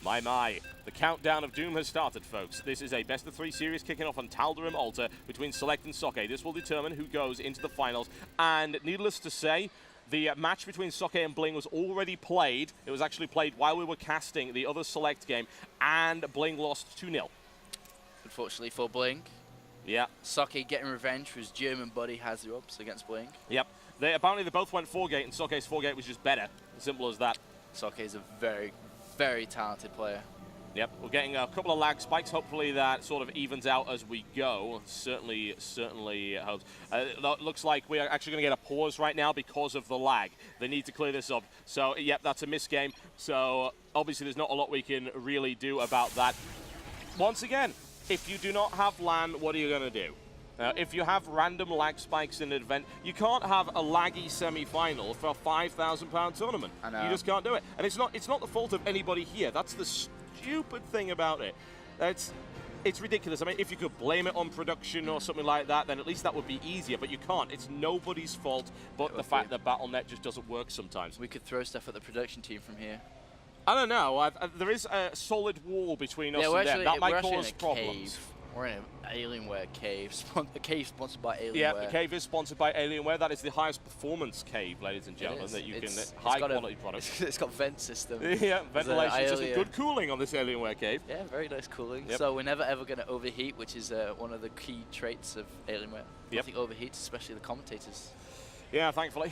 My. The countdown of doom has started, folks. This is a best-of-3 series kicking off on Tal'Darim Altar between SeleCT and Socke. This will determine who goes into the finals. And needless to say, the match between Socke and Bling was already played. It was actually played while we were casting the other SeleCT game, and Bling lost 2-0. Unfortunately for Bling. Yeah. Socke getting revenge for his German buddy Hazups against Bling. Yep. Apparently they both went 4-gate, and Socke's 4-gate was just better. Simple as that. Socke is a very, very talented player. Yep, we're getting a couple of lag spikes. Hopefully that sort of evens out as we go. Certainly hopes. Looks like we are actually going to get a pause right now because of the lag. They need to clear this up. So, yep, that's a missed game. So, obviously there's not a lot we can really do about that. Once again, if you do not have LAN, what are you going to do? If you have random lag spikes in an event, you can't have a laggy semi-final for a £5,000 tournament. I know. You just can't do it. And it's not the fault of anybody here. That's the stupid thing about it. It's ridiculous. I mean, if you could blame it on production or something like that, then at least that would be easier, but you can't. It's nobody's fault but the fact that Battle.net just doesn't work sometimes. We could throw stuff at the production team from here. I don't know. There is a solid wall between us and them. That might cause problems. Cave. We're in an Alienware cave. A cave sponsored by Alienware. Yeah, the cave is sponsored by Alienware. That is the highest performance cave, ladies and gentlemen, that you can high quality products. It's got vent system. Yeah, ventilation system. Good cooling on this Alienware cave. Yeah, very nice cooling. Yep. So we're never ever going to overheat, which is one of the key traits of Alienware. Nothing overheats, especially the commentators. Yeah, thankfully.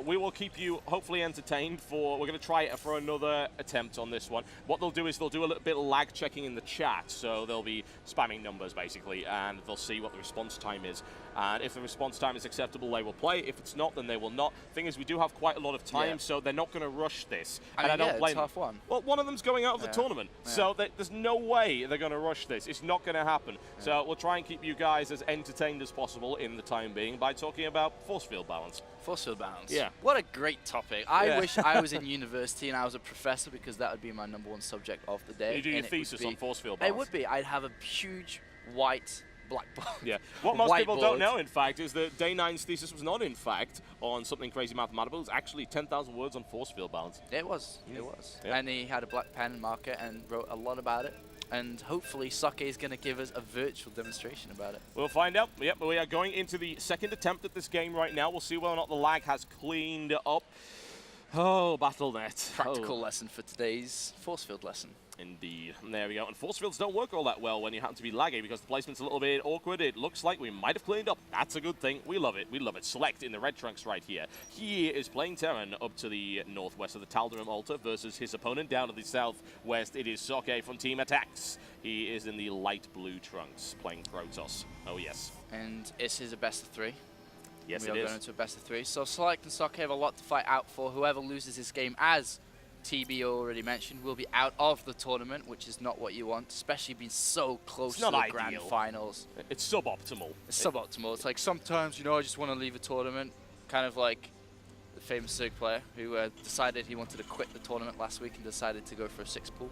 We will keep you hopefully entertained we're going to try it for another attempt on this one. What they'll do is they'll do a little bit of lag checking in the chat, so they'll be spamming numbers basically, and they'll see what the response time is. And if the response time is acceptable, they will play. If it's not, then they will not. Thing is, we do have quite a lot of time, so they're not going to rush this. I don't blame it's half one. Well, one of them's going out of the tournament, so there's no way they're going to rush this. It's not going to happen. So we'll try and keep you guys as entertained as possible in the time being by talking about force field balance. Force field balance. Yeah. What a great topic. I wish I was in university and I was a professor, because that would be my #1 subject of the day. You do your thesis on force field balance. It would be. I'd have a huge white blackboard. Yeah. What most people don't know, in fact, is that Day 9's thesis was not, in fact, on something crazy mathematical. It was actually 10,000 words on force field balance. It was. It was. Yeah. And he had a black pen and marker and wrote a lot about it. And hopefully Socke is going to give us a virtual demonstration about it. We'll find out. Yep, we are going into the second attempt at this game right now. We'll see whether or not the lag has cleaned up. Oh, Battle.net. Practical lesson for today's force field lesson. Indeed. There we go. And force fields don't work all that well when you happen to be laggy, because the placement's a little bit awkward. It looks like we might have cleaned up. That's a good thing. We love it. We love it. SeleCT in the red trunks right here. He is playing Terran up to the northwest of the Tal'Darim Altar versus his opponent down to the southwest. It is Socke from Team Attacks. He is in the light blue trunks playing Protoss. Oh, yes. And this is a best-of-3. Yes, we are going into a best-of-3. So SeleCT and Socke have a lot to fight out for. Whoever loses this game, as TB already mentioned, will be out of the tournament, which is not what you want, especially being so close to the grand finals. It's suboptimal. It's suboptimal. It's like sometimes, I just want to leave a tournament, kind of like the famous Zerg player who decided he wanted to quit the tournament last week and decided to go for a 6-pool.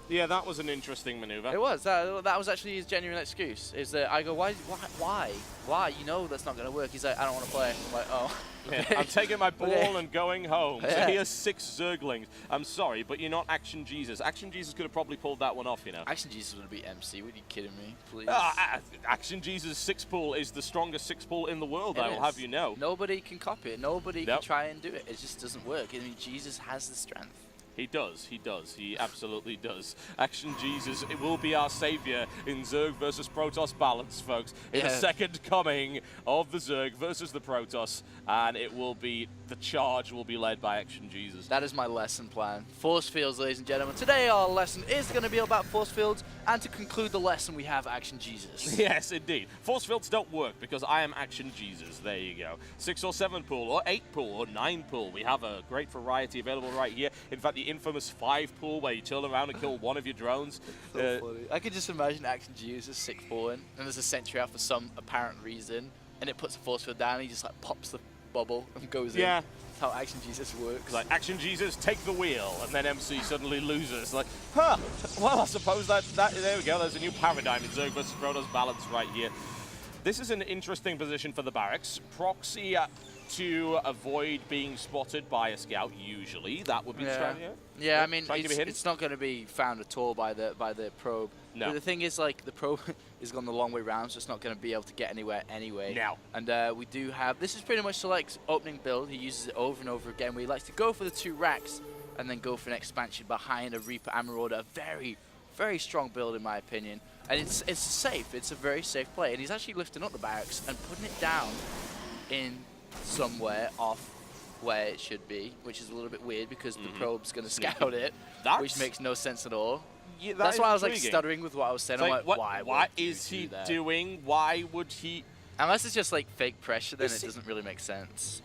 Yeah, that was an interesting maneuver. It was. That was actually his genuine excuse. Is that I go, why? You know that's not going to work. He's like, I don't want to play. I'm like, oh. Okay. Yeah, I'm taking my ball and going home. So here's 6 Zerglings. I'm sorry, but you're not Action Jesus. Action Jesus could have probably pulled that one off, Action Jesus would be MC. What are you kidding me? Please. Action Jesus 6-pool is the strongest 6-pool in the world, I will have you know. Nobody can copy it. Nobody can try and do it. It just doesn't work. I mean, Jesus has the strength. He does. He absolutely does. Action Jesus, it will be our savior in Zerg versus Protoss balance, folks. In the second coming of the Zerg versus the Protoss, and the charge will be led by Action Jesus. That is my lesson plan. Force fields, ladies and gentlemen. Today our lesson is going to be about force fields, and to conclude the lesson we have Action Jesus. Yes, indeed. Force fields don't work because I am Action Jesus. There you go. 6 or 7 pool, or 8 pool, or 9 pool. We have a great variety available right here. In fact, the infamous 5 pool where you turn around and kill one of your drones. So funny. I could just imagine Action Jesus 6 pooling, and there's a sentry out for some apparent reason, and it puts a force field down, and he just like pops the bubble and goes in. That's how Action Jesus works. Like, Action Jesus, take the wheel, and then MC suddenly loses. Like, well, I suppose that there we go. There's a new paradigm in Zerg versus Protoss balance right here. This is an interesting position for the barracks. Proxy to avoid being spotted by a scout. Usually, that would be the strategy. Yeah, I mean, it's not going to be found at all by the probe. No. But the thing is, like, the probe is gone the long way round, so it's not going to be able to get anywhere anyway. Now. And we do have, this is pretty much Select's opening build. He uses it over and over again, where he likes to go for the 2 racks and then go for an expansion behind a Reaper and Marauder. A very, very strong build, in my opinion. And it's safe. It's a very safe play. And he's actually lifting up the barracks and putting it down in somewhere off where it should be, which is a little bit weird because the probe's going to scout it, which makes no sense at all. Yeah, that's why I was like stuttering with what I was saying. I'm like, what is he doing? Why would he? Unless it's just like fake pressure, then it doesn't really make sense.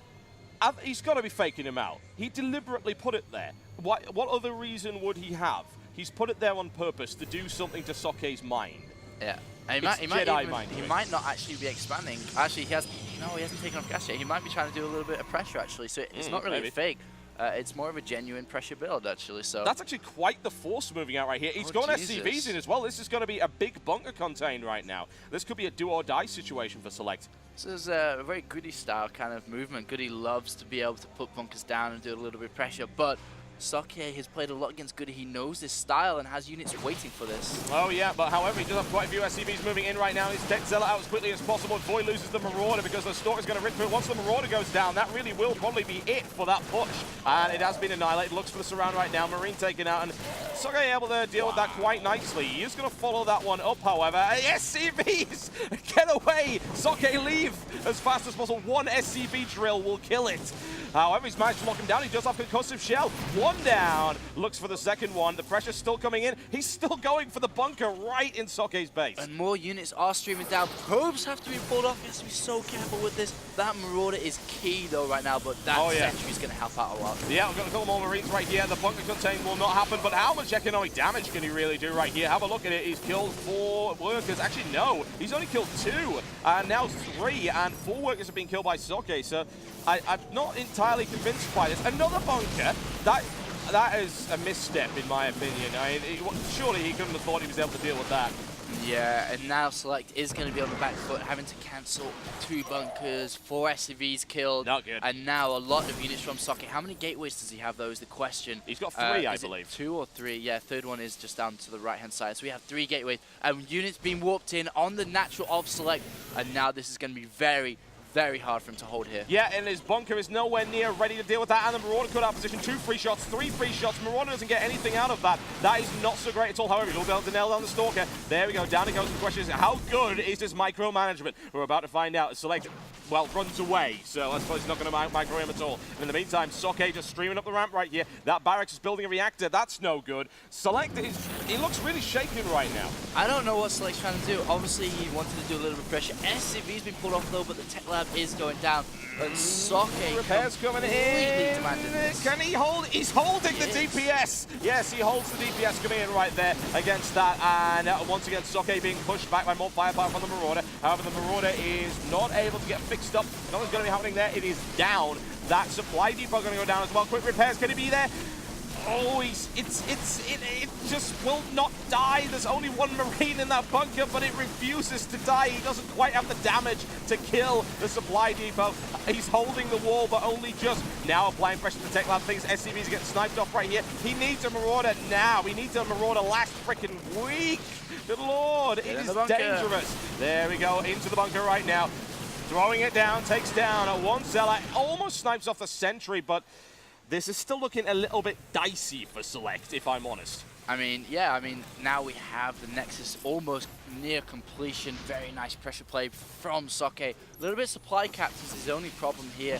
He's got to be faking him out. He deliberately put it there. What other reason would he have? He's put it there on purpose to do something to Socke's mind. Yeah. And he might not actually be expanding. Actually, he hasn't taken off gas yet. He might be trying to do a little bit of pressure, actually. So it's not really fake. It's more of a genuine pressure build, actually. So that's actually quite the force moving out right here. He's got SCVs in as well. This is going to be a big bunker contained right now. This could be a do-or-die situation for Select. This is a very Goody style kind of movement. Goody loves to be able to put bunkers down and do a little bit of pressure, but Socke has played a lot against Goody. He knows this style and has units waiting for this. Oh yeah, but however, he does have quite a few SCVs moving in right now. He's decked Zealot out as quickly as possible. Void loses the Marauder because the Stalker's going to rip through it. Once the Marauder goes down, that really will probably be it for that push. And it has been annihilated. Looks for the surround right now. Marine taken out, and Socke able to deal with that quite nicely. He is going to follow that one up, however. SCVs! Get away! Socke, leave as fast as possible. One SCV drill will kill it. However, he's managed to lock him down. He does have concussive shell. One down. Looks for the second one. The pressure's still coming in. He's still going for the bunker right in Socke's base. And more units are streaming down. Probes have to be pulled off. He has to be so careful with this. That Marauder is key, though, right now, but that Sentry's going to help out a lot. Yeah, we've got a couple more Marines right here. The bunker contain will not happen, but how much economic damage can he really do right here? Have a look at it. He's killed 4 workers. Actually, no. He's only killed 2. And now 3, and 4 workers have been killed by Socke, so I'm not entirely convinced by this. Another bunker, that is a misstep in my opinion. Surely he couldn't have thought he was able to deal with that. Yeah, and now Select is going to be on the back foot, having to cancel 2 bunkers, 4 SCVs killed. Not good. And now a lot of units from Socke. How many gateways does he have, though, is the question. He's got 3, I believe. 2 or 3? Yeah, third one is just down to the right-hand side. So we have 3 gateways, and units being warped in on the natural of Select. And now this is going to be very, very hard for him to hold here. Yeah, and his bunker is nowhere near ready to deal with that. And the Marauder cut out position. 2 free shots, 3 free shots. Marauder doesn't get anything out of that. That is not so great at all. However, he'll be able to nail down the Stalker. There we go. Down it goes. The question is, how good is this micromanagement? We're about to find out. Select, well, runs away. So I suppose he's not going to micro him at all. And in the meantime, Socke just streaming up the ramp right here. That barracks is building a reactor. That's no good. Select, he looks really shaken right now. I don't know what Select's trying to do. Obviously, he wanted to do a little bit of pressure. SCV's been pulled off, though, but the tech lab is going down. But Socke repairs coming in. Can he hold? He's holding the DPS. Yes, he holds the DPS coming in right there against that. And once again, Socke being pushed back by more firepower from the Marauder. However, the Marauder is not able to get fixed up. Nothing's going to be happening there. It is down. That supply depot going to go down as well. Quick repairs. Can he be there? Oh, it just will not die. There's only 1 Marine in that bunker, but it refuses to die. He doesn't quite have the damage to kill the supply depot. He's holding the wall, but only just. Now applying pressure to the tech lab. Things SCVs are getting sniped off right here. He needs a Marauder now. He needs a Marauder last freaking week. Good Lord, it is dangerous. There we go, into the bunker right now. Throwing it down, takes down 1 Zealot. Almost snipes off the sentry, but this is still looking a little bit dicey for Select, if I'm honest. I mean, yeah, now we have the Nexus almost near completion. Very nice pressure play from Socke. A little bit supply capped is his only problem here.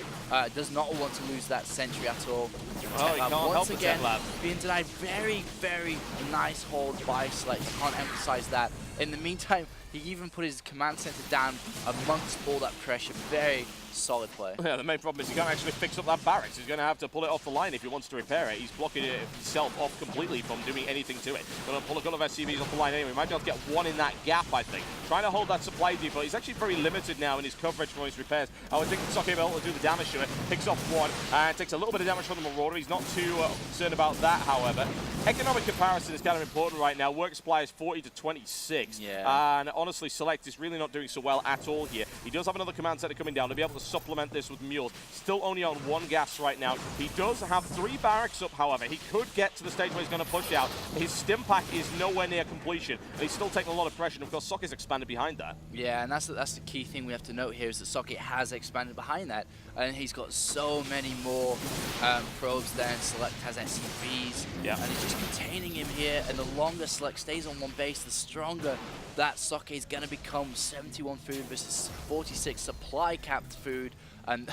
Does not want to lose that sentry at all. Oh, he can't help once again, being denied. Very, very nice hold by Select. Can't emphasize that. In the meantime, he even put his command center down amongst all that pressure. Very solid play. Yeah, the main problem is he can't actually fix up that barracks. He's going to have to pull it off the line if he wants to repair it. He's blocking it himself off completely from doing anything anything to it. Going to pull a couple of SCVs off the line anyway. Might be able to get one in that gap, I think. Trying to hold that supply depot. He's actually very limited now in his coverage for his repairs. I would think Socke will be able to do the damage to it. Picks off one and takes a little bit of damage from the Marauder. He's not too concerned about that, however. Economic comparison is kind of important right now. Work supply is 40 to 26. Yeah. And honestly, SeleCT is really not doing so well at all here. He does have another command center coming down to be able to supplement this with mules. Still only on 1 gas right now. He does have 3 barracks up, however. He could get to the stage where he's going to push out. His stim pack is nowhere near completion. And he's still taking a lot of pressure. And of course, Socke is expanded behind that. Yeah, and that's the key thing we have to note here is that Socke has expanded behind that. And he's got so many more probes there, and SeleCT has SCVs. Yeah. And he's just containing him here. And the longer SeleCT stays on one base, the stronger that Socke is going to become. 71 food versus 46 supply capped food. And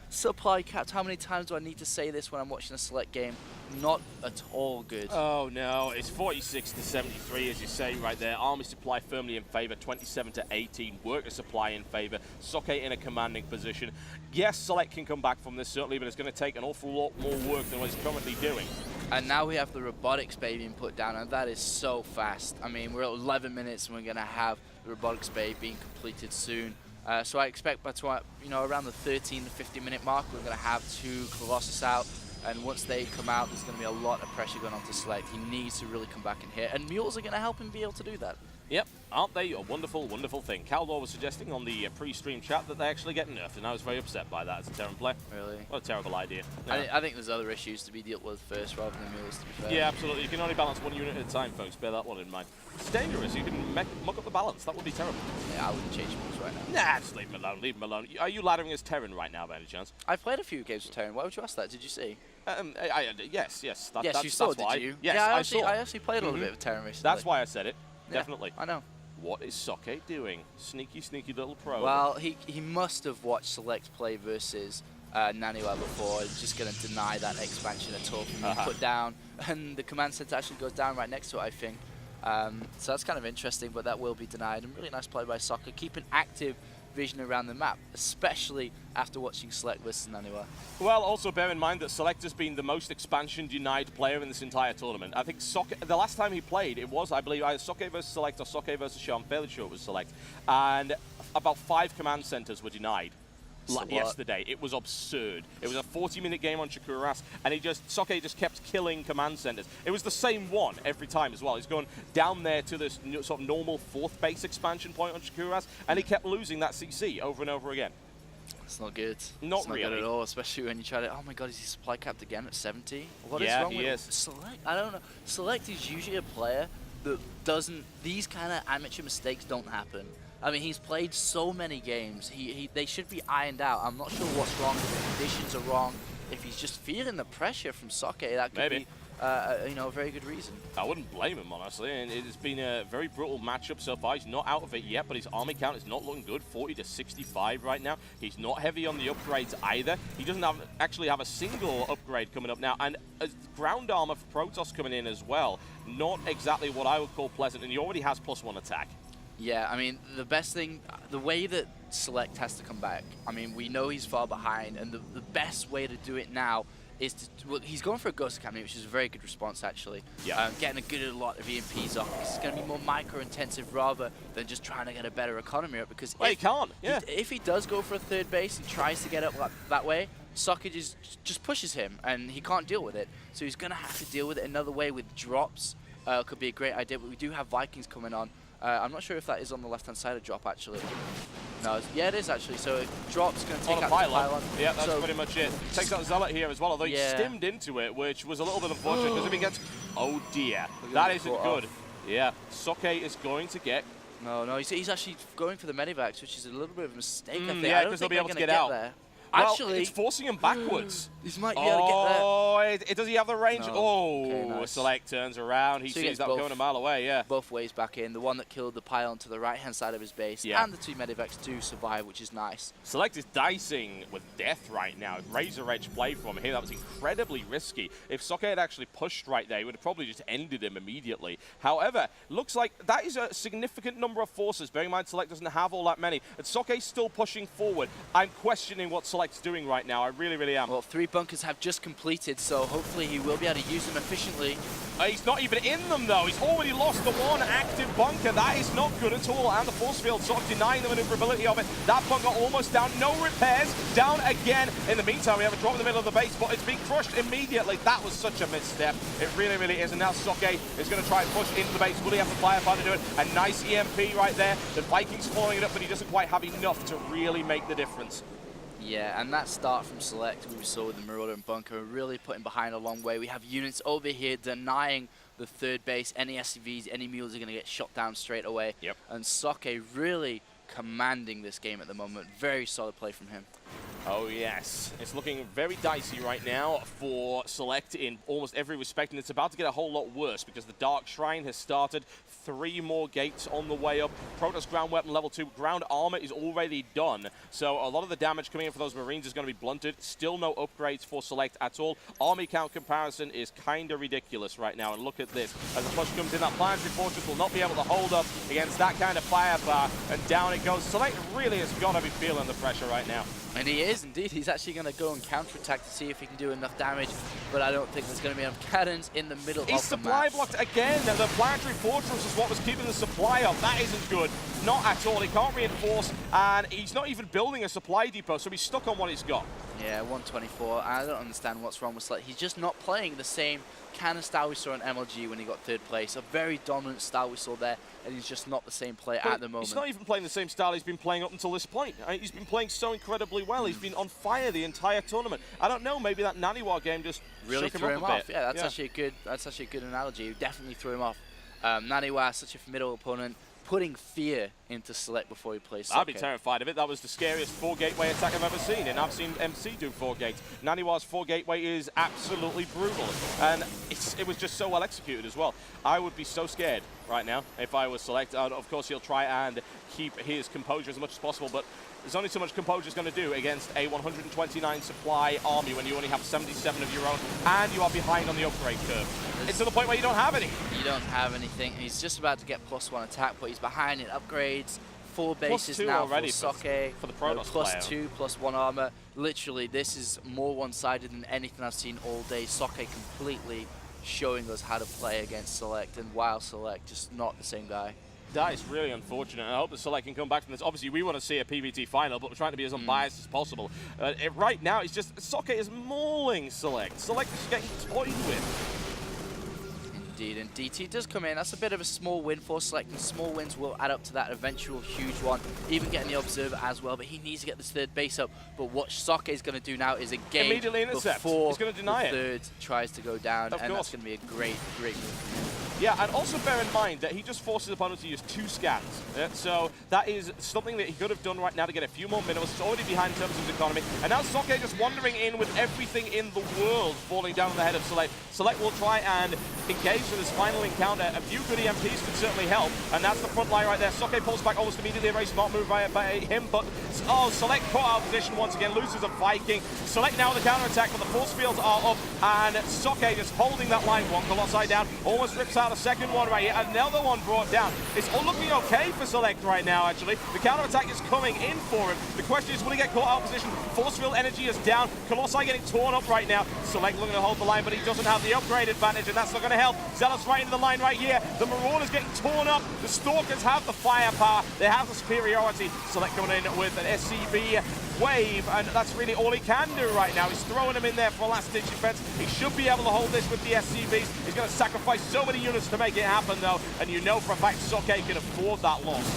supply capped, how many times do I need to say this when I'm watching a SeleCT game? Not at all good. Oh no, it's 46 to 73 as you say right there. Army supply firmly in favor, 27 to 18. Worker supply in favor. Socke in a commanding position. Yes, SeleCT can come back from this certainly, but it's going to take an awful lot more work than what he's currently doing. And now we have the robotics bay being put down, and that is so fast. I mean, we're at 11 minutes and we're going to have the robotics bay being completed soon. So I expect by around the 13 to 15 minute mark, we're going to have 2 Colossus out. And once they come out, there's going to be a lot of pressure going on to SeleCT. He needs to really come back in here. And mules are going to help him be able to do that. Yep, aren't they a wonderful, wonderful thing? Caldor was suggesting on the pre-stream chat that they actually get nerfed, and I was very upset by that as a Terran player. Really? What a terrible idea. I think there's other issues to be dealt with first rather than mules, to be fair. Yeah, absolutely. You can only balance 1 unit at a time, folks. Bear that one in mind. It's dangerous. You can muck up the balance. That would be terrible. Yeah, I wouldn't change mules right now. Nah, just leave him alone. Leave him alone. Are you laddering as Terran right now, by any chance? I've played a few games with Terran. Why would you ask that? Did you see? Yes. Yes, that's, you saw, that's why. did you? Yes, yeah, I I actually played a little bit with Terran recently. That's why I said it. Yeah, Definitely. I know. What is Socke doing? Sneaky, sneaky little pro. Well, he must have watched SeleCT play versus Naniwa before. He's just going to deny that expansion at all from being put down. And the command center actually goes down right next to it, I think. So that's kind of interesting, but that will be denied. And really nice play by Socke. Keep an active vision around the map, especially after watching SeleCT versus Naniwa. Well, also bear in mind that SeleCT has been the most expansion-denied player in this entire tournament. I think Socke, the last time he played, it was, I believe, either Socke versus SeleCT or Socke versus Shaw. I'm fairly sure it was SeleCT. And about 5 command centers were denied. Yesterday. It was absurd. It was a 40-minute game on Chikuras, and Socke just kept killing command centers. It was the same one every time as well. He's going down there to this sort of normal 4th base expansion point on Chikuras, and he kept losing that CC over and over again. It's not good. Not really. Not good at all, especially when you try to, oh my god, is he supply capped again at 70? What is yeah, wrong he with is. SeleCT? I don't know. SeleCT is usually a player that doesn't, these kind of amateur mistakes don't happen. I mean, he's played so many games. They should be ironed out. I'm not sure what's wrong. If the conditions are wrong. If he's just feeling the pressure from Socke, that could be a very good reason. I wouldn't blame him, honestly. And it's been a very brutal matchup so far. He's not out of it yet, but his army count is not looking good. 40 to 65 right now. He's not heavy on the upgrades either. He doesn't actually have a single upgrade coming up now. And ground armor for Protoss coming in as well. Not exactly what I would call pleasant. And he already has +1 attack. Yeah, I mean, the best thing, the way that SeleCT has to come back, I mean, we know he's far behind, and the best way to do it now is to, well, he's going for a Ghost Academy, which is a very good response, actually. Yeah. Getting a good lot of EMPs off. It's going to be more micro-intensive rather than just trying to get a better economy up, because well, he can't, yeah. If he does go for a 3rd base and tries to get up that way, Socke just pushes him, and he can't deal with it. So he's going to have to deal with it another way with drops. Could be a great idea, but we do have Vikings coming on. I'm not sure if that is on the left-hand side of drop, actually. No, yeah, it is, actually. So drop's going to take out the pylon. Yeah, that's pretty much it. Takes out Zealot here as well, although he stimmed into it, which was a little bit unfortunate, because if he gets... Oh, dear. That isn't good. Yeah, Socke is going to get... No, he's actually going for the medivacs, which is a little bit of a mistake, I think. Yeah, because they'll be able to get out. There. Well, actually, it's forcing him backwards. He might be able to get there. Oh, does he have the range? No. Oh, Okay, nice. SeleCT turns around. He So sees that going a mile away, yeah. Both ways back in. The one that killed the pylon to the right-hand side of his base, and the 2 medivacs do survive, which is nice. SeleCT is dicing with death right now. Razor Edge play from here. That was incredibly risky. If Socke had actually pushed right there, he would have probably just ended him immediately. However, looks like that is a significant number of forces. Bearing in mind, SeleCT doesn't have all that many. And Socke's still pushing forward. I'm questioning what SeleCT Select's doing right now. I really, really am. Well, 3 bunkers have just completed, so hopefully he will be able to use them efficiently. He's not even in them, though. He's already lost the 1 active bunker. That is not good at all. And the force field sort of denying the maneuverability of it. That bunker almost down. No repairs. Down again. In the meantime, we have a drop in the middle of the base, but it's being crushed immediately. That was such a misstep. It really, really is. And now Socke is going to try and push into the base. Will he have the firepower to do it? A nice EMP right there. The Vikings following it up, but he doesn't quite have enough to really make the difference. Yeah, and that start from SeleCT we saw with the Marauder and Bunker really putting behind a long way. We have units over here denying the 3rd base. Any SCVs, any mules are going to get shot down straight away. Yep. And Socke really commanding this game at the moment. Very solid play from him. Oh yes, it's looking very dicey right now for SeleCT in almost every respect, and it's about to get a whole lot worse because the Dark Shrine has started. 3 more gates on the way up. Protoss ground weapon level 2. Ground armor is already done, so a lot of the damage coming in for those Marines is going to be blunted. Still no upgrades for SeleCT at all. Army count comparison is kind of ridiculous right now, and look at this. As the push comes in, that Planetary Fortress will not be able to hold up against that kind of firepower, and down it goes. SeleCT really has got to be feeling the pressure right now. And he is indeed. He's actually going to go and counterattack to see if he can do enough damage, but I don't think there's going to be enough cannons in the middle of the map. He's supply blocked again. The Planetary Fortress is what was keeping the supply up. That isn't good. Not at all. He can't reinforce, and he's not even building a supply depot, so he's stuck on what he's got. Yeah, 124. I don't understand what's wrong with SeleCT. He's just not playing the same kind of style we saw in MLG when he got 3rd place. A very dominant style we saw there, and he's just not the same player at the moment. He's not even playing the same style he's been playing up until this point. He's been playing so incredibly well. He's been on fire the entire tournament. I don't know, maybe that Naniwa game just really shook threw him him off a off. bit. Yeah, that's actually a good analogy. It definitely threw him off. Naniwa, such a formidable opponent, putting fear into SeleCT before he plays Socke. I'd be terrified of it. That was the scariest 4 gateway attack I've ever seen, and I've seen MC do 4 gates. Naniwa's 4 gateway is absolutely brutal, and it was just so well executed as well. I would be so scared right now if I was SeleCT. Of course, he'll try and keep his composure as much as possible, but there's only so much composure is going to do against a 129 supply army when you only have 77 of your own, and you are behind on the upgrade curve. It's to the point where you don't have any. You don't have anything. He's just about to get +1 attack, but he's behind in upgrades. 4 bases now already for Socke. For the Protoss player. +2, +1 armor. Literally, this is more one-sided than anything I've seen all day. Socke completely showing us how to play against SeleCT, and wow, SeleCT, just not the same guy. That is really unfortunate. I hope that SeleCT can come back from this. Obviously, we want to see a PVT final, but we're trying to be as unbiased as possible. Right now, it's just Socke is mauling SeleCT. SeleCT is getting toyed with. Indeed, and DT does come in. That's a bit of a small win for SeleCT, and small wins will add up to that eventual huge one, even getting the Observer as well, but he needs to get this 3rd base up. But what Socke is going to do now is engage immediately intercept. Before he's going to deny the 3rd tries to go down, and that's going to be a great, great move from him. Yeah, and also bear in mind that he just forces opponents to use 2 scans. So that is something that he could have done right now to get a few more minerals. He's already behind in terms of his economy. And now Socke just wandering in with everything in the world falling down on the head of SeleCT. SeleCT will try and engage with his final encounter. A few good EMPs could certainly help. And that's the front line right there. Socke pulls back almost immediately. A very smart move by him. But, SeleCT caught out of position once again. Loses a Viking. SeleCT now with the counter-attack, but the force fields are up. And Socke just holding that line. 1 Colossi down. Almost rips out a second one right here. Another one brought down. It's all looking okay for SeleCT right now, actually. The counter-attack is coming in for him. The question is, will he get caught out of position? Force field energy is down. Colossi getting torn up right now. SeleCT looking to hold the line, but he doesn't have the upgrade advantage, and that's not going to help. Zealots right into the line right here. The Marauders getting torn up. The Stalkers have the firepower. They have the superiority. SeleCT coming in with an SCV wave, and that's really all he can do right now. He's throwing them in there for a last-ditch defense. He should be able to hold this with the SCVs. He's going to sacrifice so many units to make it happen, though, and you know for a fact Socke can afford that loss.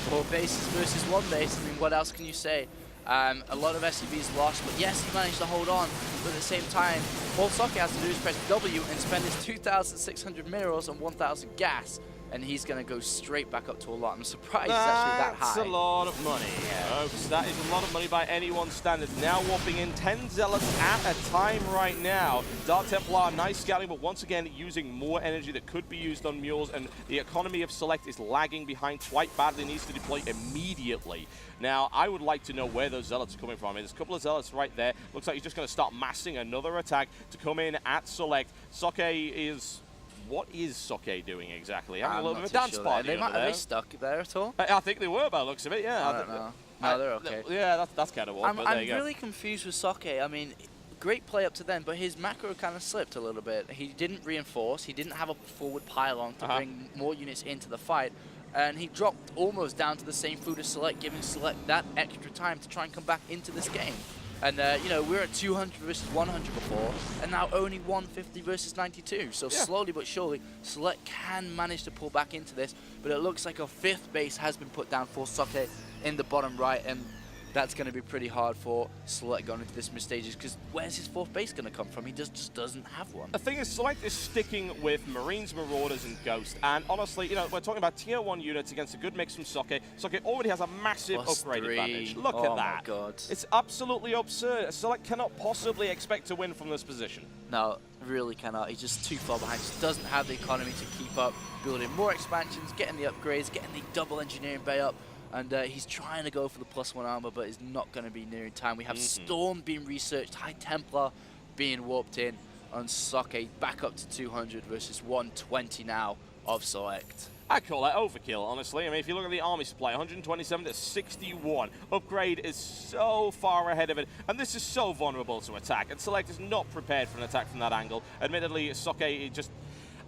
4 bases versus 1 base. I mean, what else can you say? A lot of SCVs lost, but yes, he managed to hold on. But at the same time, all Socke has to do is press W and spend his 2,600 minerals and 1,000 gas, and he's going to go straight back up to a lot. I'm surprised it's actually that high. That's a lot of money, folks. That is a lot of money by anyone's standards. Now warping in 10 Zealots at a time right now. Dark Templar, nice scouting, but once again using more energy that could be used on mules, and the economy of SeleCT is lagging behind quite badly. Needs to deploy immediately. Now, I would like to know where those Zealots are coming from. There's a couple of Zealots right there. Looks like he's just going to start massing another attack to come in at SeleCT. Socke is... What is Socke doing exactly? Having a little bit of a dance party. Are they stuck there at all? I think they were by the looks of it, yeah. I don't know. No, they're okay. Yeah, that's kind of odd, but there you go. I'm really confused with Socke. I mean, great play up to then, but his macro kind of slipped a little bit. He didn't reinforce. He didn't have a forward pylon to bring more units into the fight. And he dropped almost down to the same food as SeleCT, giving SeleCT that extra time to try and come back into this game. And, you know, we were at 200 versus 100 before, and now only 150 versus 92. So slowly but surely, SeleCT can manage to pull back into this, but it looks like a 5th base has been put down for Socke in the bottom right, and that's going to be pretty hard for SeleCT going into this mid-stages, because where's his 4th base going to come from? He just doesn't have one. The thing is, SeleCT is sticking with Marines, Marauders, and Ghost. And honestly, you know, we're talking about tier 1 units against a good mix from Socke. Socke already has a massive upgrade advantage. Look at that. Oh my god. It's absolutely absurd. SeleCT cannot possibly expect to win from this position. No, really cannot. He's just too far behind. Just doesn't have the economy to keep up, building more expansions, getting the upgrades, getting the double engineering bay up. And he's trying to go for the +1 armor, but is not going to be near in time. We have Storm being researched, High Templar being warped in, on Socke back up to 200 versus 120 now of SeleCT. I call that overkill, honestly. I mean, if you look at the army supply, 127 to 61. Upgrade is so far ahead of it, and this is so vulnerable to attack. And SeleCT is not prepared for an attack from that angle. Admittedly, Socke just...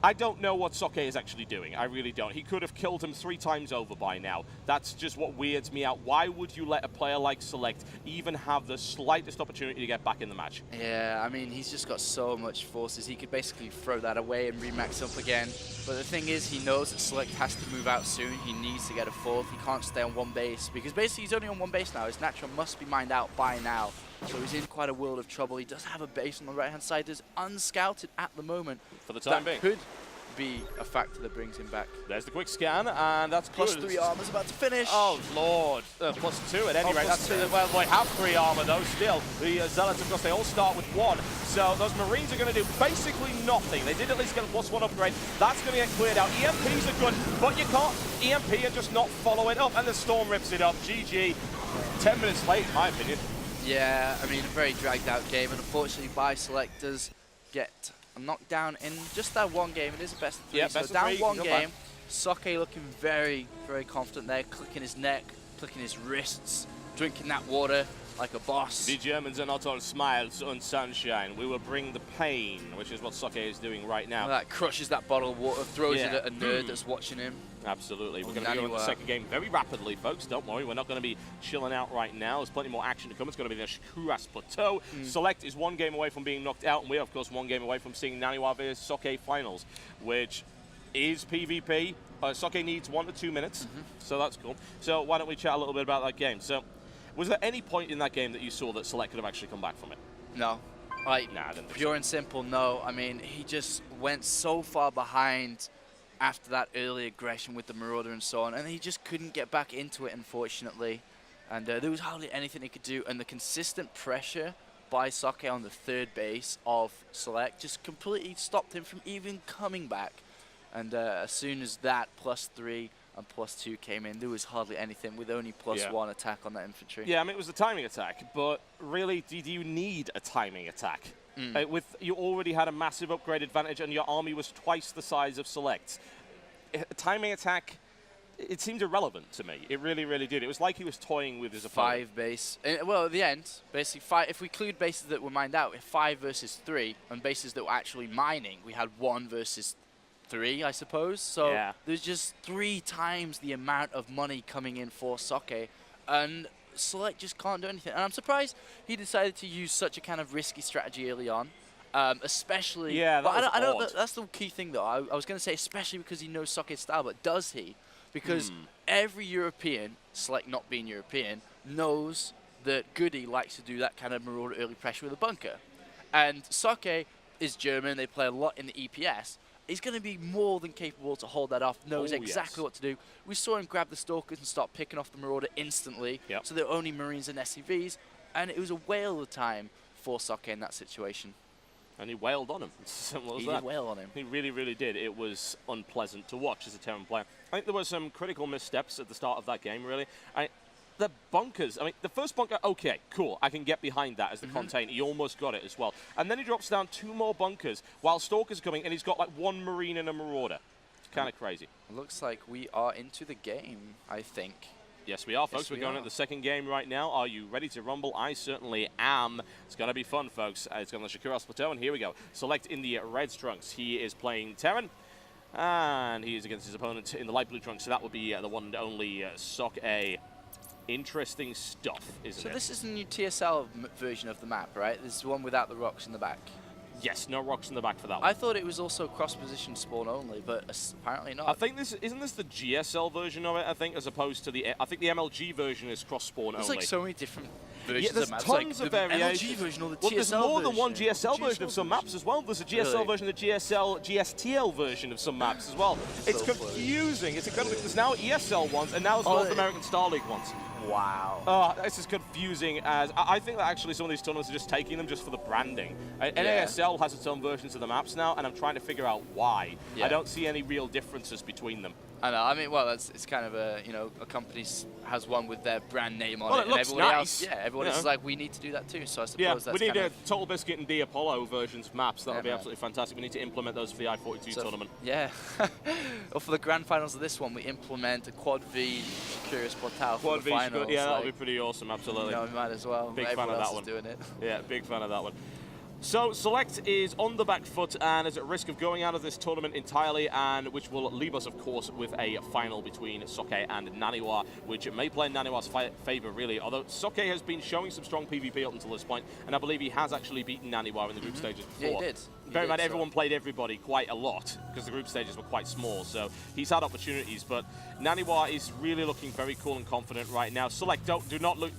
I don't know what Socke is actually doing. I really don't. He could have killed him 3 times over by now. That's just what weirds me out. Why would you let a player like SeleCT even have the slightest opportunity to get back in the match? Yeah, I mean, he's just got so much forces. He could basically throw that away and remax up again. But the thing is, he knows that SeleCT has to move out soon. He needs to get a 4th. He can't stay on 1 base, because basically he's only on 1 base now. His natural must be mined out by now. So he's in quite a world of trouble. He does have a base on the right-hand side that's unscouted at the moment. For the time being. Could be a factor that brings him back. There's the quick scan, and that's good. +3 armor's about to finish. Oh, Lord. +2 at any rate. That's, well, they have 3 armor, though, still. The Zealots, of course, they all start with 1. So those Marines are going to do basically nothing. They did at least get a +1 upgrade. That's going to get cleared out. EMPs are good, but you can't EMP and just not follow it up. And the Storm rips it up. GG. 10 minutes late, in my opinion. Yeah, I mean, a very dragged out game, and unfortunately, SeleCT does get a knockdown in just that 1 game. It is a best of 3, yeah, so down 1 game. Socke looking very, very confident there, clicking his neck, clicking his wrists, drinking that water like a boss. The Germans are not all smiles and sunshine. We will bring the pain, which is what Socke is doing right now. That crushes that bottle of water, throws it at a nerd that's watching him. Absolutely. We're going to go into the second game very rapidly, folks. Don't worry, we're not going to be chilling out right now. There's plenty more action to come. It's going to be the Shkuras Plateau. SeleCT is 1 game away from being knocked out, and we're, of course, 1 game away from seeing Naniwa vs Socke finals, which is PvP. Socke needs 1 to 2 minutes, so that's cool. So why don't we chat a little bit about that game? So, was there any point in that game that you saw that SeleCT could have actually come back from it? No. Nah, I didn't think pure and simple, no. I mean, he just went so far behind after that early aggression with the Marauder and so on, and he just couldn't get back into it, unfortunately. And there was hardly anything he could do, and the consistent pressure by Socke on the 3rd base of SeleCT just completely stopped him from even coming back. And as soon as that +3 and +2 came in, there was hardly anything with only +1 attack on that infantry. Yeah, I mean, it was the timing attack, but really, do you need a timing attack? You already had a massive upgrade advantage, and your army was twice the size of SeleCT's. A timing attack, it seemed irrelevant to me. It really, really did. It was like he was toying with his opponent. 5 base. Well, at the end, basically, 5. If we include bases that were mined out, 5 versus 3, and bases that were actually mining, we had 1 versus 3, I suppose. So there's just 3 times the amount of money coming in for Socke, and SeleCT just can't do anything. And I'm surprised he decided to use such a kind of risky strategy early on. Especially, I don't. That's the key thing, though. I was going to say, especially because he knows Socke's style, but does he? Because every European, SeleCT not being European, knows that Goody likes to do that kind of Marauder early pressure with a bunker. And Socke is German. They play a lot in the EPS. He's going to be more than capable to hold that off, knows exactly what to do. We saw him grab the Stalkers and start picking off the Marauder instantly, so they're only Marines and SCVs, and it was a whale of time for Socke in that situation. And he wailed on him. It's as simple as that. He did wail on him. He really, really did. It was unpleasant to watch as a Terran player. I think there were some critical missteps at the start of that game, really. The bunkers, I mean, the first bunker, okay, cool. I can get behind that as the contain. He almost got it as well. And then he drops down 2 more bunkers while Stalker's coming, and he's got like 1 Marine and a Marauder. It's kind of crazy. Looks like we are into the game, I think. Yes, we are, folks. Yes, We're going at the second game right now. Are you ready to rumble? I certainly am. It's going to be fun, folks. It's going to Shakuras Plateau, and here we go. Select in the red trunks. He is playing Terran, and he is against his opponent in the light blue trunks. So that would be the one and only Socke. Interesting stuff, isn't it? So this is the new TSL version of the map, right? This is the one without the rocks in the back. Yes, no rocks in the back for that one. I thought it was also cross-position spawn only, but apparently not. I think isn't this the GSL version of it, I think, as opposed to I think the MLG version is cross-spawn only. There's like so many different versions there's of maps. tons like of the variations. MLG version or the TSL well, there's more version. than one GSL version of some maps as well. There's a GSL version, a GSTL version of some maps as well. It's confusing. It's incredible. There's now ESL ones, and now there's North American Star League ones. Wow. This is confusing as I think that actually some of these tournaments are just taking them just for the branding. NASL has its own versions of the maps now, and I'm trying to figure out why. I don't see any real differences between them. I know. I mean, well, it's kind of a a company has one with their brand name on it, it looks and everybody nice. else, everyone else is like, we need to do that too. So I suppose that's we need kind of Total Biscuit and Apollo versions of maps. That would be absolutely fantastic. We need to implement those for the I-42 tournament. Yeah. Or for the grand finals of this one, we implement a Quad V Curious Portal for the finals. Yeah, that would be pretty awesome. Absolutely. We might as well. Big fan of that one. Doing it. Yeah, big fan of that one. So SeleCT is on the back foot and is at risk of going out of this tournament entirely, and which will leave us, of course, with a final between Socke and Naniwa, which may play in Naniwa's favour, really. Although Socke has been showing some strong PvP up until this point, and I believe he has actually beaten Naniwa in the group stages before. Yeah, he did. Bear in mind, everyone played everybody quite a lot because the group stages were quite small, so he's had opportunities. But Naniwa is really looking very cool and confident right now. SeleCT, do not look.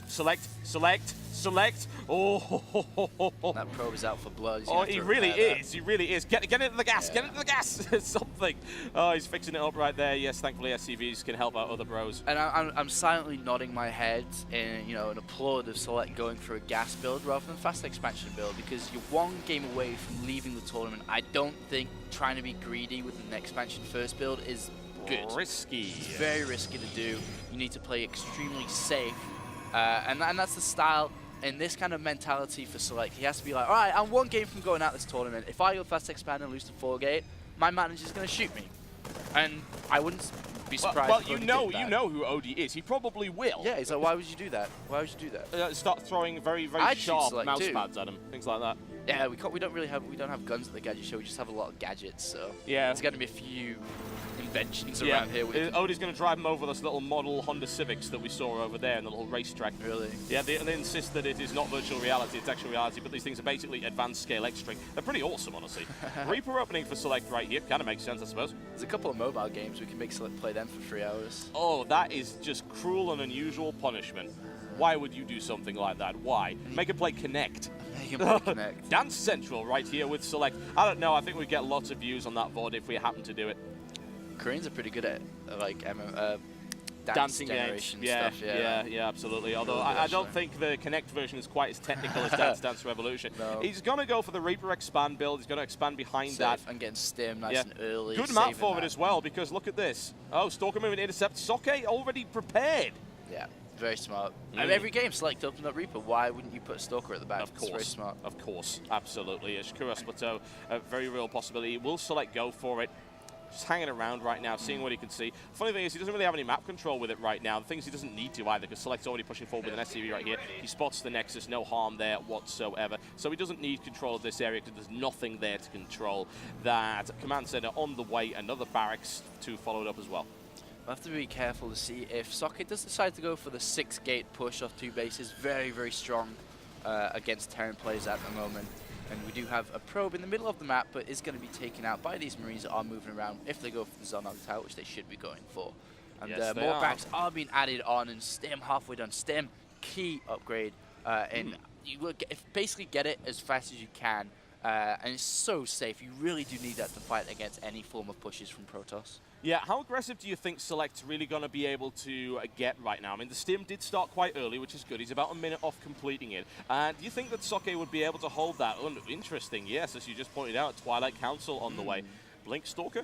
SeleCT. Oh, that probe is out for blood. He really is. He really is. Get into the gas. Get into the gas. Something. Oh, he's fixing it up right there. Yes, thankfully SCVs can help out other bros. And I'm silently nodding my head in an applaud of SeleCT going for a gas build rather than fast expansion build, because you're one game away from leaving the tournament. I don't think trying to be greedy with an expansion first build is good. Risky. It's very risky to do. You need to play extremely safe. And that's the style in this kind of mentality for SeleCT. He has to be like, all right, I'm one game from going out this tournament. If I go fast expand and lose to 4-gate, my manager's going to shoot me. And I wouldn't be surprised. Well, you know who Odie is. He probably will. Yeah, he's like, why would you do that? Why would you do that? Start throwing very sharp mouse pads at him, things like that. Yeah, we don't have guns at the Gadget show. We just have a lot of gadgets. So yeah, there's going to be a few inventions around here. Odie's going to drive him over those little model Honda Civics that we saw over there in the little racetrack. Really? Yeah, they insist that it is not virtual reality, it's actual reality, but these things are basically advanced scale X-String. They're pretty awesome, honestly. Reaper opening for SeleCT right here, kind of makes sense, I suppose. There's a couple of mobile games we can make SeleCT play them for 3 hours. Oh, that is just cruel and unusual punishment. Why would you do something like that? Why? Make him play Connect. Make him play Connect. Dance Central right here with SeleCT. I don't know, I think we'd get lots of views on that VOD if we happen to do it. Koreans are pretty good at like dancing generation games. stuff. Yeah, absolutely. Although I don't think the Connect version is quite as technical as Dance Revolution. No. He's going to go for the Reaper expand build. He's going to expand behind that. And getting stim nice and early. Good map forward as well, because look at this. Oh, Stalker moving intercept. Socke already prepared. Yeah. Very smart. Every game SeleCT open up Reaper. Why wouldn't you put a Stalker at the back? Of course. It's very smart. Of course. Absolutely. Shakuras Plateau, a very real possibility. Will SeleCT go for it? Just hanging around right now, seeing what he can see. Funny thing is, he doesn't really have any map control with it right now. The thing is, he doesn't need to either, because SeleCT's already pushing forward with an SCV right here. He spots the Nexus, no harm there whatsoever. So he doesn't need control of this area, because there's nothing there to control. That command center on the way, another barracks to follow it up as well. We'll have to be careful to see if Socke does decide to go for the 6-gate push off 2 bases. Very, very strong against Terran players at the moment. And we do have a probe in the middle of the map, but is going to be taken out by these Marines that are moving around if they go for the zone on the tower, which they should be going for. And more backs are being added on, and Stim halfway done. Stim, key upgrade. And you will basically get it as fast as you can. And it's so safe. You really do need that to fight against any form of pushes from Protoss. Yeah, how aggressive do you think SeleCT's really going to be able to get right now? I mean, the stim did start quite early, which is good. He's about a minute off completing it. Do you think that Socke would be able to hold that? Oh, interesting, yes, as you just pointed out, Twilight Council on the way. Blink Stalker?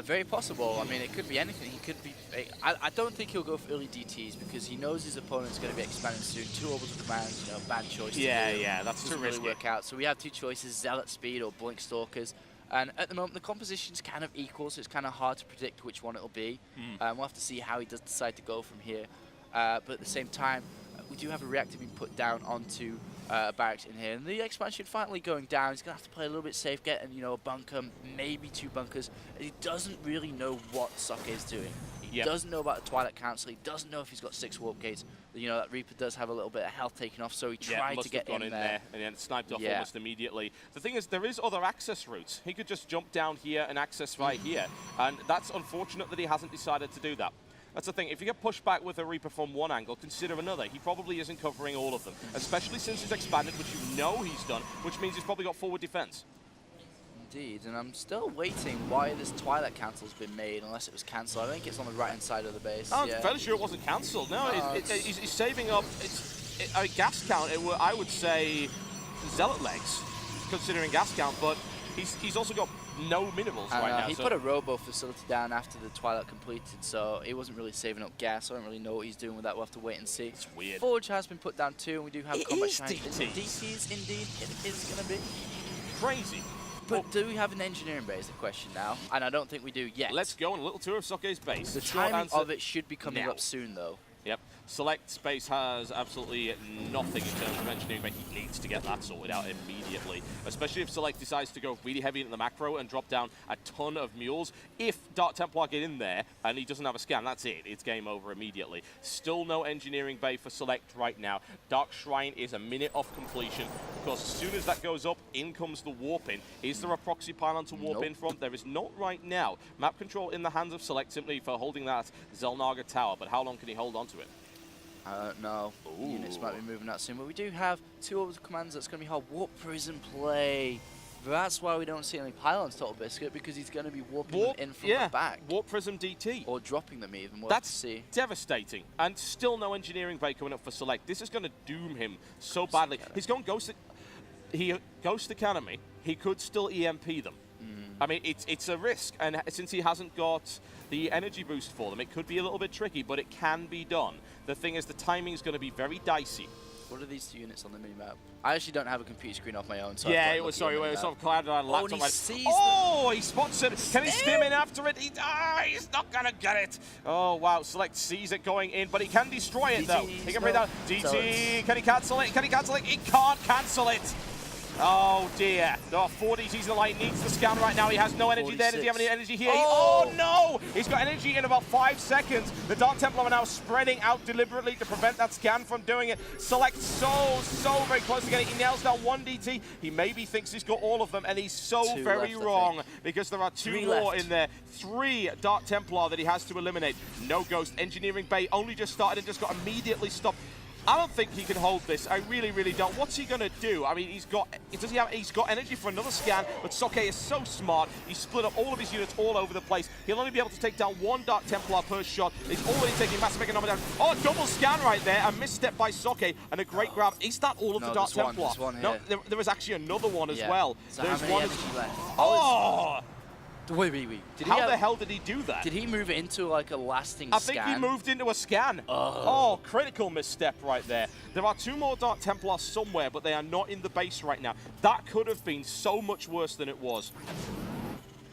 Very possible. I mean, it could be anything. He could be. I don't think he'll go for early DTs because he knows his opponent's going to be expanding soon. 2 orbital commands, bad choice. Yeah, that's too risky. Really work out. So we have 2 choices: Zealot Speed or Blink Stalkers. And at the moment, the composition's kind of equal, so it's kind of hard to predict which one it'll be. We'll have to see how he does decide to go from here. But at the same time, we do have a reactor being put down onto barracks in here. And the expansion finally going down. He's going to have to play a little bit safe, getting, you know, a bunker, maybe 2 bunkers. And he doesn't really know what Socke is doing. He doesn't know about the Twilight Council. He doesn't know if he's got 6 warp gates. You know, that Reaper does have a little bit of health taken off, so he tried to get in there. And then sniped off almost immediately. The thing is, there is other access routes. He could just jump down here and access right here. And that's unfortunate that he hasn't decided to do that. That's the thing. If you get pushed back with a Reaper from one angle, consider another. He probably isn't covering all of them, especially since he's expanded, which you know he's done, which means he's probably got forward defense. Indeed, and I'm still waiting why this Twilight Council's been made, unless it was cancelled. I think it's on the right-hand side of the base. I'm fairly sure it wasn't cancelled. No, he's saving up a gas count. I would say Zealot legs, considering gas count, but he's also got no minimals right now. He put a robo facility down after the Twilight completed, so he wasn't really saving up gas. I don't really know what he's doing with that. We'll have to wait and see. It's weird. Forge has been put down too, and we do have combat shine. DTs. DTs, indeed, it is going to be. Crazy. But do we have an engineering base, the question now? And I don't think we do yet. Let's go on a little tour of Socke's base. The timing of it should be coming up soon, though. Yep. Select Space has absolutely nothing in terms of engineering, but he needs to get that sorted out immediately. Especially if Select decides to go really heavy into the macro and drop down a ton of mules. If Dark Templar get in there and he doesn't have a scan, that's it. It's game over immediately. Still no engineering bay for Select right now. Dark Shrine is a minute off completion, because as soon as that goes up, in comes the warp in. Is there a proxy pylon to warp in from? There is not right now. Map control in the hands of Select simply for holding that Zelnaga tower, but how long can he hold on to it? I don't know. Units might be moving out soon, but we do have 2 orbital commands that's going to be hard. Warp Prison play. That's why we don't see any pylons, Total Biscuit, because he's going to be warping them in from the back. Warp Prism DT. Or dropping them even. We'll That's see. Devastating. And still no engineering bay coming up for Select. This is going to doom him so badly. He's going Ghost Academy. He could still EMP them. I mean, it's a risk, and since he hasn't got the energy boost for them, it could be a little bit tricky, but it can be done. The thing is, the timing is going to be very dicey. What are these 2 units on the minimap? I actually don't have a computer screen off my own, so yeah, it was sort of clouded on a laptop. He spots it. Can he stim in after it? He's not going to get it. Oh, wow. Select sees it going in, but he can destroy it, though. He can bring down DT. Can he cancel it? Can he cancel it? He can't cancel it. Oh dear. There are 4 DTs in the line. Needs the scan right now. He has no energy 46. there. Does he have any energy here? Oh no! He's got energy in about 5 seconds. The Dark Templar are now spreading out deliberately to prevent that scan from doing it. Select so very close to getting it. He nails down 1 DT. He maybe thinks he's got all of them, and he's so very wrong, because there are 2 more in there. 3 Dark Templar that he has to eliminate. No Ghost. Engineering bay only just started and just got immediately stopped. I don't think he can hold this. I really don't. What's he gonna do? I mean, he's got energy for another scan, but Socke is so smart. He's split up all of his units all over the place. He'll only be able to take down 1 Dark Templar per shot. He's already taking massive economic damage. Oh, double scan right there. A misstep by Socke and a great grab. Is that all of the Dark Templar? No, there was actually another one as well. So there's how many energy left? Oh! Wait. How the hell did he do that? Did he move into like a lasting scan? I think he moved into a scan. Oh, critical misstep right there. There are 2 more Dark Templars somewhere, but they are not in the base right now. That could have been so much worse than it was.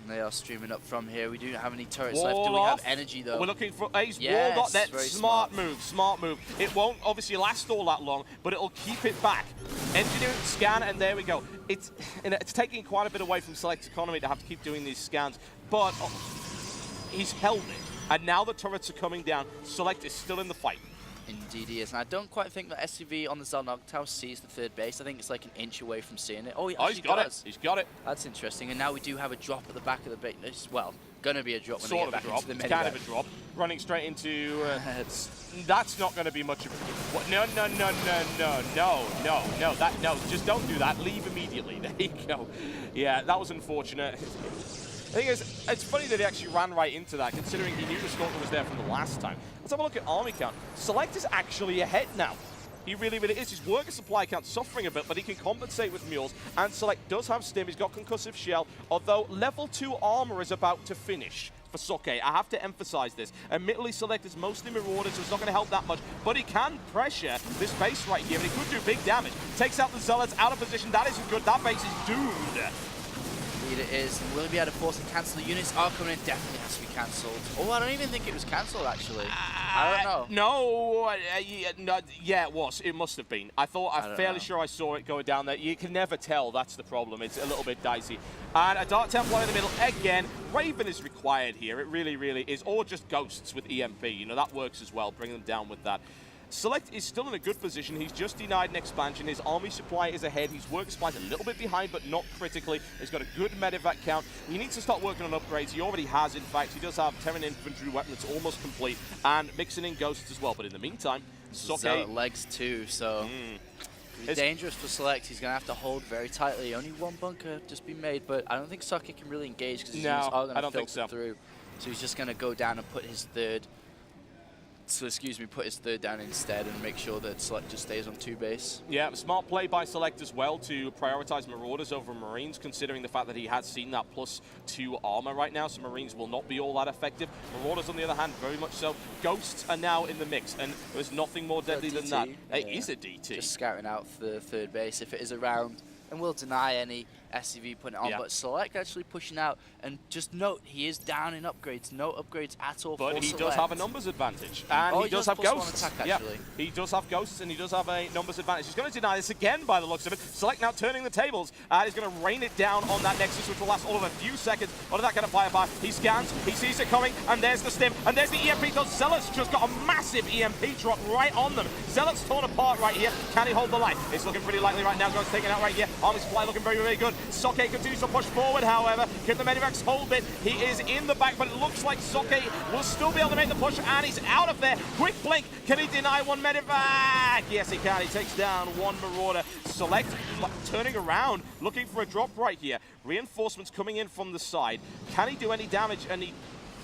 And they are streaming up from here. We don't have any turrets left. Do we have energy, though? We're looking for... He's walled off. That smart move. It won't obviously last all that long, but it'll keep it back. Engineering scan, and there we go. It's taking quite a bit away from Select's economy to have to keep doing these scans, but he's held it. And now the turrets are coming down. Select is still in the fight. Indeed he is. And I don't quite think that SCV on the Zelnaga tower sees the 3rd base. I think it's like an inch away from seeing it. Oh, he's got it. He's got it. That's interesting. And now we do have a drop at the back of the base. Well, going to be a drop when they get back into the middle. Kind of a drop. Running straight into... that's not going to be much of... What? No. Just don't do that. Leave immediately. There you go. Yeah, that was unfortunate. The thing is, it's funny that he actually ran right into that, considering he knew the Stalker was there from the last time. Let's have a look at army count. Select is actually ahead now. He really is. His worker supply count suffering a bit, but he can compensate with mules. And Select does have stim. He's got concussive shell, although level 2 armor is about to finish for Socke. I have to emphasize this. Admittedly, Select is mostly marauded, so it's not going to help that much, but he can pressure this base right here, and he could do big damage. Takes out the Zealots out of position. That isn't good. That base is doomed. Indeed it is. And will he be able to force and cancel? The units are coming in. Definitely has to be cancelled. Oh, I don't even think it was cancelled, actually. I don't know. No, yeah, it was. It must have been. I'm fairly sure I saw it going down there. You can never tell. That's the problem. It's a little bit dicey. And a Dark Templar in the middle again. Raven is required here. It really, really is. Or just Ghosts with EMP. You know, that works as well. Bring them down with that. SeleCT is still in a good position. He's just denied an expansion. His army supply is ahead. His work supply is a little bit behind, but not critically. He's got a good medevac count. He needs to start working on upgrades. He already has, in fact. He does have Terran infantry weapon that's almost complete, and mixing in Ghosts as well. But in the meantime, Socke... legs too, so... It's dangerous for SeleCT. He's going to have to hold very tightly. Only one bunker just been made, but I don't think Socke can really engage because his units are going to filter through. So he's just going to go down and put his third... put his third down instead and make sure that SeleCT just stays on 2 base. Yeah, smart play by SeleCT as well to prioritize Marauders over Marines, considering the fact that he has seen that +2 armor right now, so Marines will not be all that effective. Marauders, on the other hand, very much so. Ghosts are now in the mix, and there's nothing more deadly than that. It is a DT. Just scouting out for the 3rd base if it is around, and we'll deny any SCV putting it on, but SeleCT actually pushing out, and just note, he is down in upgrades, no upgrades at all. But he does have a numbers advantage, and he does have Ghosts. Yeah, he does have Ghosts, and he does have a numbers advantage. He's going to deny this again by the looks of it. SeleCT now turning the tables, and he's going to rain it down on that Nexus, which will last all of a few seconds. What is that going to fire by? He scans, he sees it coming, and there's the stim, and there's the EMP. Those Zealots just got a massive EMP drop right on them. Zealots torn apart right here. Can he hold the line? It's looking pretty likely right now. Ghosts taken out right here. Army supply looking very, very good. Socke continues to push forward, however. Can the Medivacs hold it? He is in the back, but it looks like Socke will still be able to make the push, and he's out of there. Quick blink. Can he deny one Medivac? Yes, he can. He takes down one Marauder. SeleCT turning around, looking for a drop right here. Reinforcements coming in from the side. Can he do any damage? And he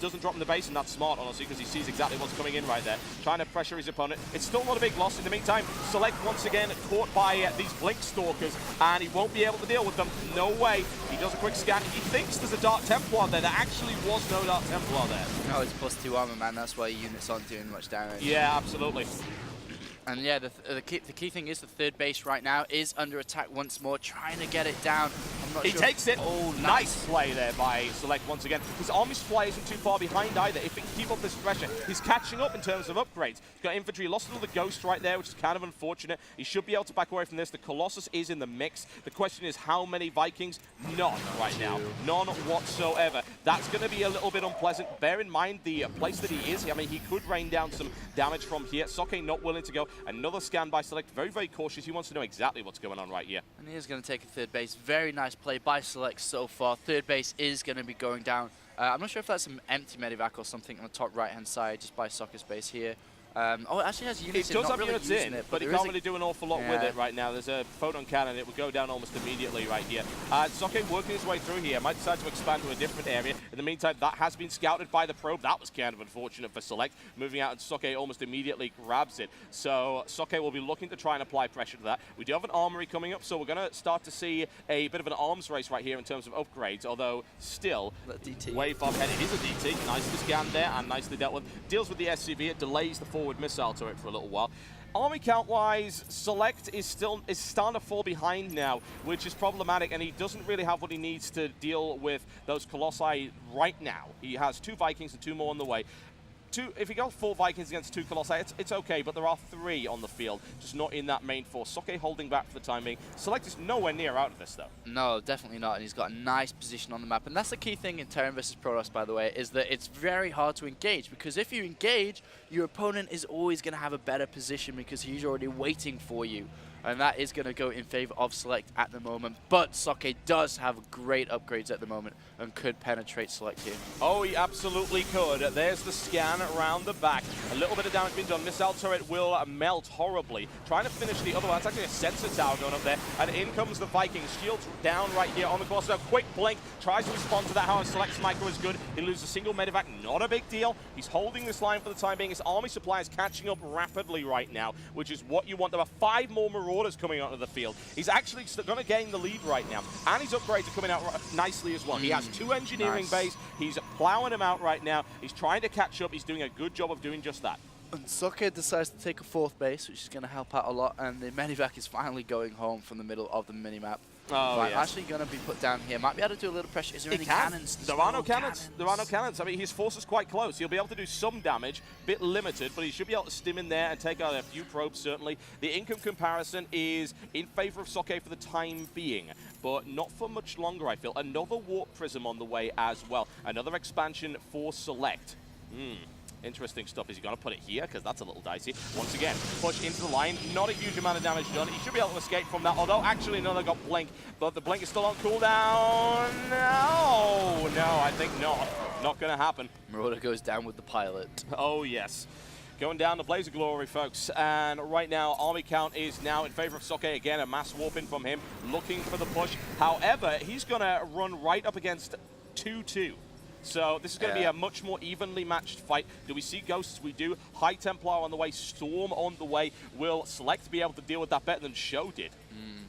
doesn't drop in the base, and that's smart, honestly, because he sees exactly what's coming in right there. Trying to pressure his opponent. It's still not a big loss. In the meantime, SeleCT once again caught by these Blink Stalkers, and he won't be able to deal with them. No way. He does a quick scan. He thinks there's a Dark Templar there. There actually was no Dark Templar there. No, it's +2 armor, man. That's why units aren't doing much damage. Yeah, absolutely. And yeah, the key thing is the 3rd base right now is under attack once more, trying to get it down. I'm not sure. He takes it. Oh, nice play there by SeleCT once again. His army supply isn't too far behind either. If he can keep up this pressure, he's catching up in terms of upgrades. He's got infantry, lost another Ghost right there, which is kind of unfortunate. He should be able to back away from this. The Colossus is in the mix. The question is how many Vikings? None right now. None whatsoever. That's going to be a little bit unpleasant. Bear in mind the place that he is. I mean, he could rain down some damage from here. Socke not willing to go. Another scan by SeleCT. Very, very cautious. He wants to know exactly what's going on right here. And he is going to take a 3rd base. Very nice play by SeleCT so far. 3rd base is going to be going down. I'm not sure if that's an empty Medivac or something on the top right-hand side, just by Socke's base here. Oh, it actually has units in. It does have units in, but he can't really do an awful lot with it right now. There's a photon cannon. It will go down almost immediately right here. Socke working his way through here. Might decide to expand to a different area. In the meantime, that has been scouted by the probe. That was kind of unfortunate for SeleCT. Moving out, and Socke almost immediately grabs it. So Socke will be looking to try and apply pressure to that. We do have an armory coming up, so we're going to start to see a bit of an arms race right here in terms of upgrades, although still way far ahead. It is a DT. Nicely scanned there and nicely dealt with. Deals with the SCV. It delays the forward missile turret for a little while. Army count-wise, SeleCT is starting to fall behind now, which is problematic, and he doesn't really have what he needs to deal with those Colossi right now. He has 2 Vikings and 2 more on the way. If he goes 4 Vikings against 2 Colossi, it's okay, but there are 3 on the field, just not in that main force. Socke holding back for the time being. SeleCT is nowhere near out of this, though. No, definitely not, and he's got a nice position on the map. And that's the key thing in Terran versus Protoss, by the way, is that it's very hard to engage, because if you engage, your opponent is always going to have a better position because he's already waiting for you. And that is going to go in favor of SeleCT at the moment. But Socke does have great upgrades at the moment and could penetrate SeleCT here. Oh, he absolutely could. There's the scan around the back. A little bit of damage being done. Missile turret will melt horribly. Trying to finish the other one. It's actually a sensor tower going up there. And in comes the Vikings. Shields down right here on the course. So quick blink. Tries to respond to that. However, SeleCT's micro is good. He loses a single Medivac. Not a big deal. He's holding this line for the time being. His army supply is catching up rapidly right now, which is what you want. There are 5 more Marauders coming onto the field. He's actually going to gain the lead right now. And his upgrades are coming out nicely as well. He has 2 engineering bays. He's plowing them out right now. He's trying to catch up. He's doing a good job of doing just that. And Socke decides to take a 4th base, which is going to help out a lot. And the Medivac is finally going home from the middle of the minimap. Oh, I'm yes. actually going to be put down here. Might be able to do a little pressure. Is there any cannons? There are no cannons. There are no cannons. I mean, his force is quite close. He'll be able to do some damage, bit limited, but he should be able to stim in there and take out a few probes, certainly. The income comparison is in favor of Socke for the time being, but not for much longer, I feel. Another Warp Prism on the way as well. Another expansion for SeleCT. Interesting stuff. Is he going to put it here? Because that's a little dicey. Once again, push into the line. Not a huge amount of damage done. He should be able to escape from that. Although, actually, no, they got Blink. But the Blink is still on cooldown. No, I think not. Not going to happen. Marauder goes down with the pilot. Oh, yes. Going down the Blaze of Glory, folks. And right now, army count is now in favor of Socke. Again, a mass warping from him, looking for the push. However, he's going to run right up against 2-2. So this is going to be a much more evenly matched fight. Do we see Ghosts? We do. High Templar on the way, Storm on the way. Will SeleCT be able to deal with that better than Show did?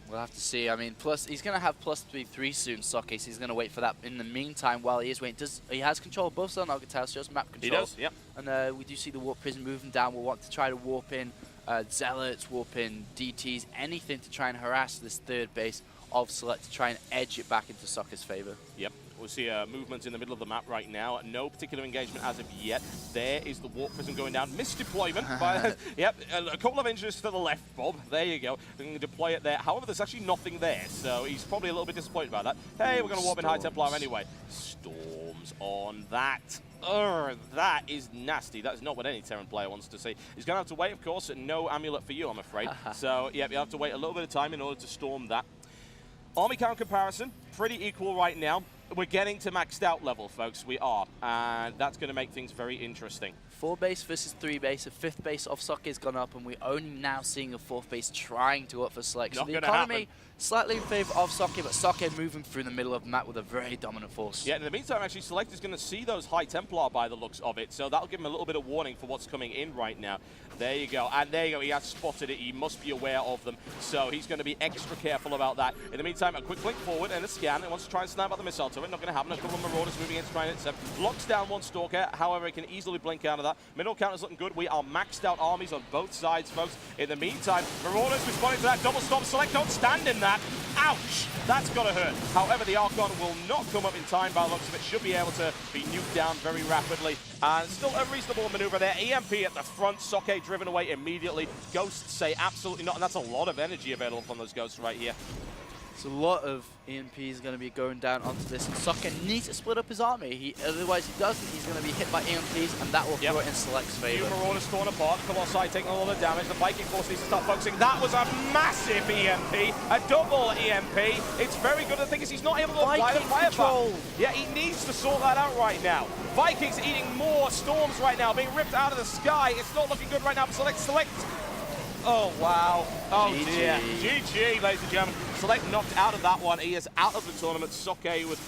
We'll have to see. I mean, plus he's going to have +3/3 soon, Socke, so he's going to wait for that. In the meantime, while he is waiting, he has control of both Sun Argotals, just map control. He does, yep. And we do see the Warp Prism moving down. We'll want to try to warp in Zealots, warp in DTs, anything to try and harass this third base of SeleCT to try and edge it back into Soccer's favor. Yep. We'll see movements in the middle of the map right now. No particular engagement as of yet. There is the Warp Prism going down. Misdeployment. Yep, a couple of injuries to the left, Bob. There you go. They can deploy it there. However, there's actually nothing there, so he's probably a little bit disappointed about that. Hey, we're going to warp in High Templar anyway. Storms on that. That is nasty. That is not what any Terran player wants to see. He's going to have to wait, of course. No amulet for you, I'm afraid. So, yeah, you have to wait a little bit of time in order to storm that. Army count comparison, pretty equal right now. We're getting to maxed out level, folks. We are. And that's going to make things very interesting. 4 base versus 3 base. A 5th base of Socke has gone up, and we're only now seeing a 4th base trying to up for SeleCT. So the economy slightly in favor of Socke, but Socke moving through the middle of the map with a very dominant force. Yeah, in the meantime, actually, SeleCT is going to see those High Templar by the looks of it, so that'll give him a little bit of warning for what's coming in right now. There you go, and there you go, he has spotted it, he must be aware of them, so he's going to be extra careful about that. In the meantime, a quick blink forward and a scan, and wants to try and snipe out the missile turret, not going to happen. A couple of Marauders moving in to try and hit 7. Locks down one Stalker, however, he can easily blink out of that. Middle counter's looking good, we are maxed out armies on both sides, folks. In the meantime, Marauders responding to that double stop. SeleCT don't stand in that. Ouch! That's got to hurt. However, the Archon will not come up in time by the looks of it. Should be able to be nuked down very rapidly. And still a reasonable maneuver there. EMP at the front. Socke driven away immediately. Ghosts say absolutely not. And that's a lot of energy available from those Ghosts right here. So a lot of EMPs going to be going down onto this, and Socke needs to split up his army. Otherwise he doesn't, he's going to be hit by EMPs, and that will throw it in SeleCT's favor. Few Marauders torn apart, Colossi taking a lot of damage. The Viking force needs to start focusing. That was a massive EMP, a double EMP. It's very good. The thing is, he's not able to apply the firepower. Yeah, he needs to sort that out right now. Vikings eating more storms right now, being ripped out of the sky. It's not looking good right now for SeleCT. Oh, wow. Oh, GG. dear. GG, ladies and gentlemen. SeleCT knocked out of that one. He is out of the tournament. Socke with...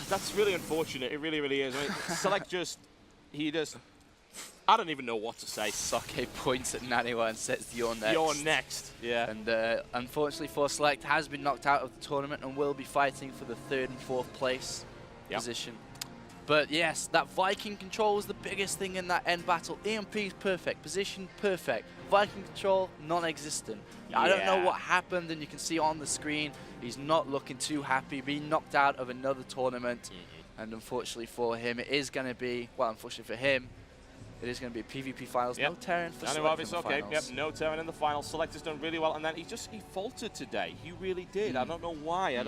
that's really unfortunate. It really, really is. I mean, SeleCT I don't even know what to say. Socke points at Naniwa and says, "You're next." You're next. Yeah. And unfortunately for SeleCT, has been knocked out of the tournament and will be fighting for the 3rd and 4th place position. But yes, that Viking control is the biggest thing in that end battle. EMP is perfect, position perfect, Viking control non-existent. I don't know what happened, and you can see on the screen, he's not looking too happy, being knocked out of another tournament. And unfortunately for him, it is going to be, well, unfortunately for him, it is going to be PvP finals. No Terran for SeleCT in the finals. Yep, no Terran in the finals. SeleCT has done really well, and then he faltered today. He really did. I don't know why.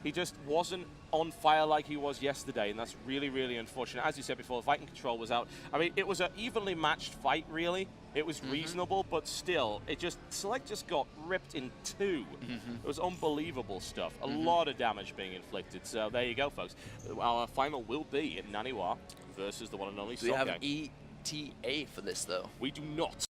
He just wasn't on fire like he was yesterday, and that's really, really unfortunate. As you said before, the Viking control was out. I mean, it was an evenly matched fight, really. It was reasonable, but still, SeleCT just got ripped in 2. It was unbelievable stuff. A lot of damage being inflicted. So there you go, folks. Our final will be Naniwa versus the one and only Socke. Do we have an ETA for this, though? We do not.